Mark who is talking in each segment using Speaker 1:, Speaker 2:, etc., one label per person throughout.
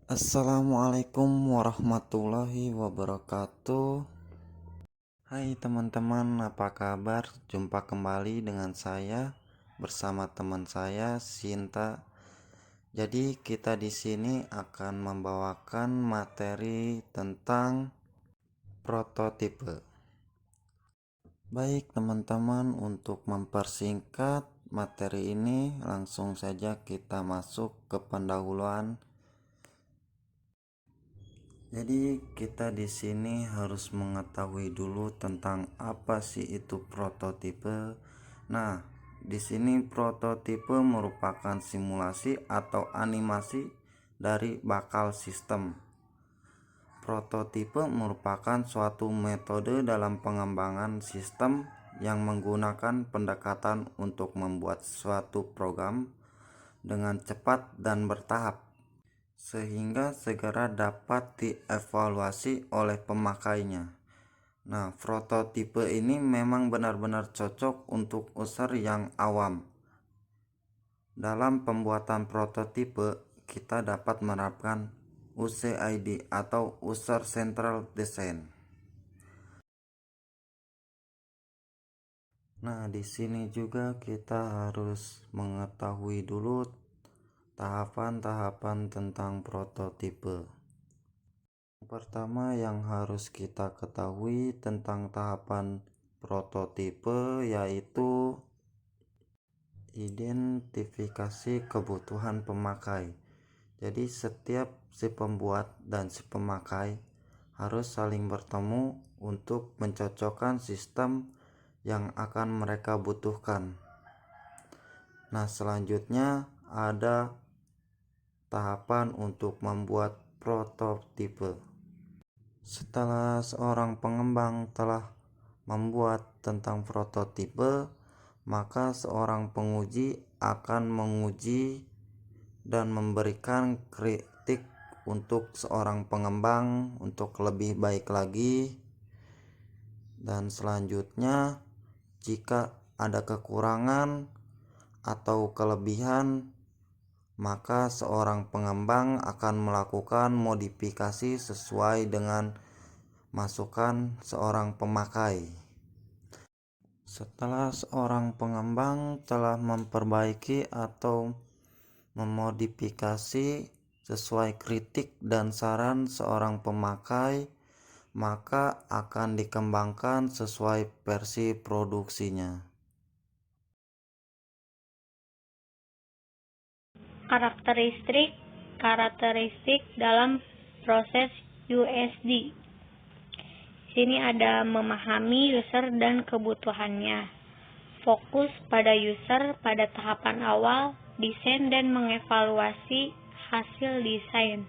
Speaker 1: Assalamualaikum warahmatullahi wabarakatuh. Hai teman-teman, apa kabar? Jumpa kembali dengan saya bersama teman saya Sinta. Jadi kita di sini akan membawakan materi tentang prototipe. Baik teman-teman, untuk mempersingkat materi ini langsung saja kita masuk ke pendahuluan. Jadi kita di sini harus mengetahui dulu tentang apa sih itu prototipe. Nah, di sini prototipe merupakan simulasi atau animasi dari bakal sistem. Prototipe merupakan suatu metode dalam pengembangan sistem yang menggunakan pendekatan untuk membuat suatu program dengan cepat dan bertahap, sehingga segera dapat dievaluasi oleh pemakainya. Nah, prototipe ini memang benar-benar cocok untuk user yang awam. Dalam pembuatan prototipe, kita dapat menerapkan UCID atau User Central Design. Nah, di sini juga kita harus mengetahui dulu tahapan-tahapan tentang prototipe. Pertama yang harus kita ketahui tentang tahapan prototipe yaitu identifikasi kebutuhan pemakai. Jadi setiap si pembuat dan si pemakai harus saling bertemu untuk mencocokkan sistem yang akan mereka butuhkan. Nah, selanjutnya ada tahapan untuk membuat prototipe. Setelah seorang pengembang telah membuat tentang prototipe, maka seorang penguji akan menguji dan memberikan kritik untuk seorang pengembang untuk lebih baik lagi. Dan selanjutnya, jika ada kekurangan atau kelebihan, maka seorang pengembang akan melakukan modifikasi sesuai dengan masukan seorang pemakai. Setelah seorang pengembang telah memperbaiki atau memodifikasi sesuai kritik dan saran seorang pemakai, maka akan dikembangkan sesuai versi produksinya.
Speaker 2: Karakteristik dalam proses USD. Sini ada memahami user dan kebutuhannya, fokus pada user pada tahapan awal, desain dan mengevaluasi hasil desain,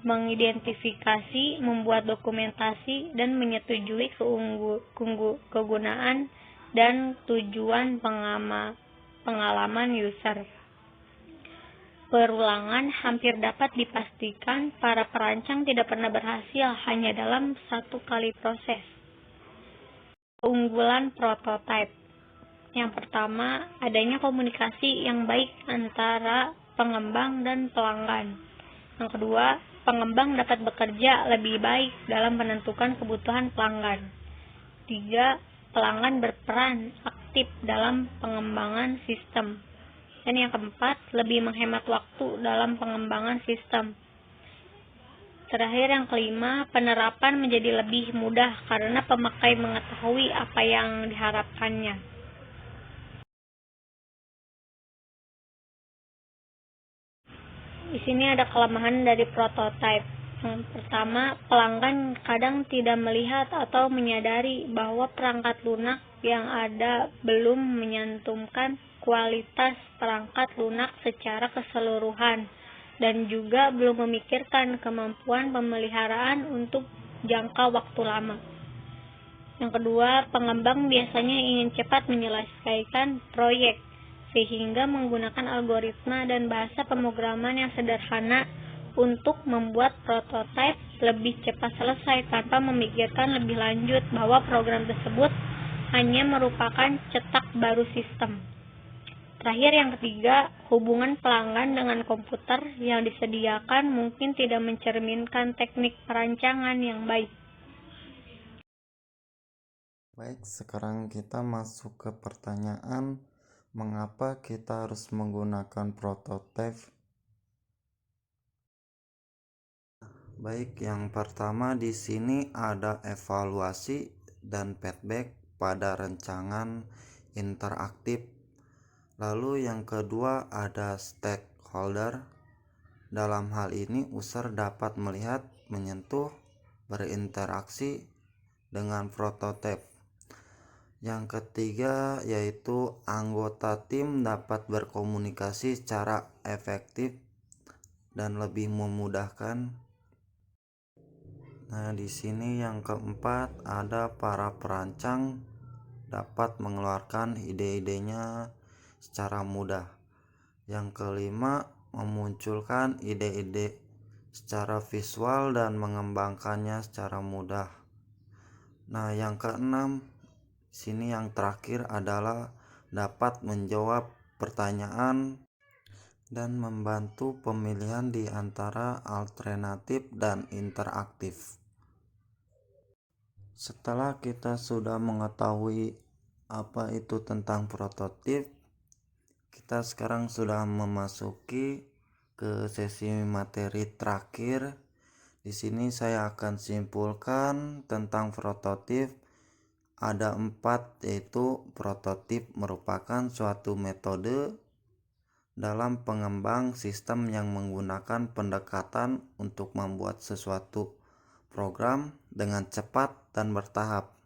Speaker 2: mengidentifikasi, membuat dokumentasi dan menyetujui kegunaan dan tujuan pengalaman user. Perulangan hampir dapat dipastikan para perancang tidak pernah berhasil hanya dalam satu kali proses. Keunggulan prototipe. Yang pertama, adanya komunikasi yang baik antara pengembang dan pelanggan. Yang kedua, pengembang dapat bekerja lebih baik dalam menentukan kebutuhan pelanggan. 3. Pelanggan berperan aktif dalam pengembangan sistem. Dan yang keempat, lebih menghemat waktu dalam pengembangan sistem. Terakhir yang kelima, penerapan menjadi lebih mudah karena pemakai mengetahui apa yang diharapkannya. Di sini ada kelemahan dari prototipe. Yang pertama, pelanggan kadang tidak melihat atau menyadari bahwa perangkat lunak yang ada belum menyantumkan kualitas perangkat lunak secara keseluruhan dan juga belum memikirkan kemampuan pemeliharaan untuk jangka waktu lama. Yang kedua, pengembang biasanya ingin cepat menyelesaikan proyek sehingga menggunakan algoritma dan bahasa pemrograman yang sederhana untuk membuat prototipe lebih cepat selesai tanpa memikirkan lebih lanjut bahwa program tersebut hanya merupakan cetak baru sistem. Terakhir, yang ketiga, hubungan pelanggan dengan komputer yang disediakan mungkin tidak mencerminkan teknik perancangan yang baik.
Speaker 1: Baik, sekarang kita masuk ke pertanyaan, mengapa kita harus menggunakan prototipe? Baik, yang pertama di sini ada evaluasi dan feedback pada rancangan interaktif. Lalu yang kedua ada stakeholder. Dalam hal ini user dapat melihat, menyentuh, berinteraksi dengan prototipe. Yang ketiga yaitu anggota tim dapat berkomunikasi secara efektif dan lebih memudahkan. Nah, di sini yang keempat ada para perancang dapat mengeluarkan ide-idenya secara mudah. Yang kelima, memunculkan ide-ide secara visual dan mengembangkannya secara mudah. Nah, yang keenam, sini yang terakhir adalah dapat menjawab pertanyaan dan membantu pemilihan di antara alternatif dan interaktif. Setelah kita sudah mengetahui apa itu tentang prototip, kita sekarang sudah memasuki ke sesi materi terakhir. Di sini saya akan simpulkan tentang prototip. Ada 4, yaitu prototip merupakan suatu metode dalam pengembang sistem yang menggunakan pendekatan untuk membuat sesuatu program dengan cepat dan bertahap.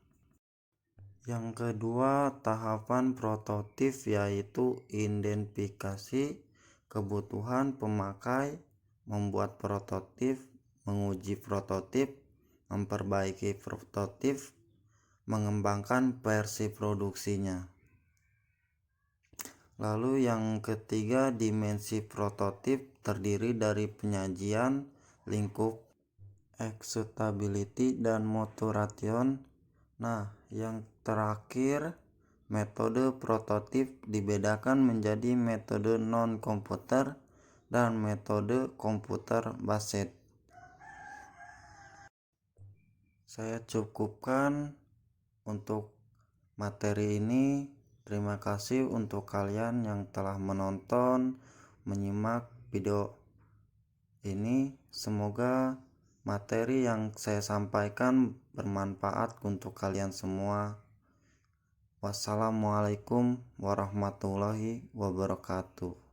Speaker 1: Yang kedua, tahapan prototip yaitu identifikasi kebutuhan pemakai, membuat prototip, menguji prototip, memperbaiki prototip, mengembangkan versi produksinya. Lalu yang ketiga, dimensi prototip terdiri dari penyajian, lingkup, executability, dan motivation. Nah, yang terakhir, metode prototip dibedakan menjadi metode non-komputer dan metode komputer based. Saya cukupkan untuk materi ini. Terima kasih untuk kalian yang telah menonton, menyimak video ini. Semoga materi yang saya sampaikan bermanfaat untuk kalian semua. Wassalamualaikum warahmatullahi wabarakatuh.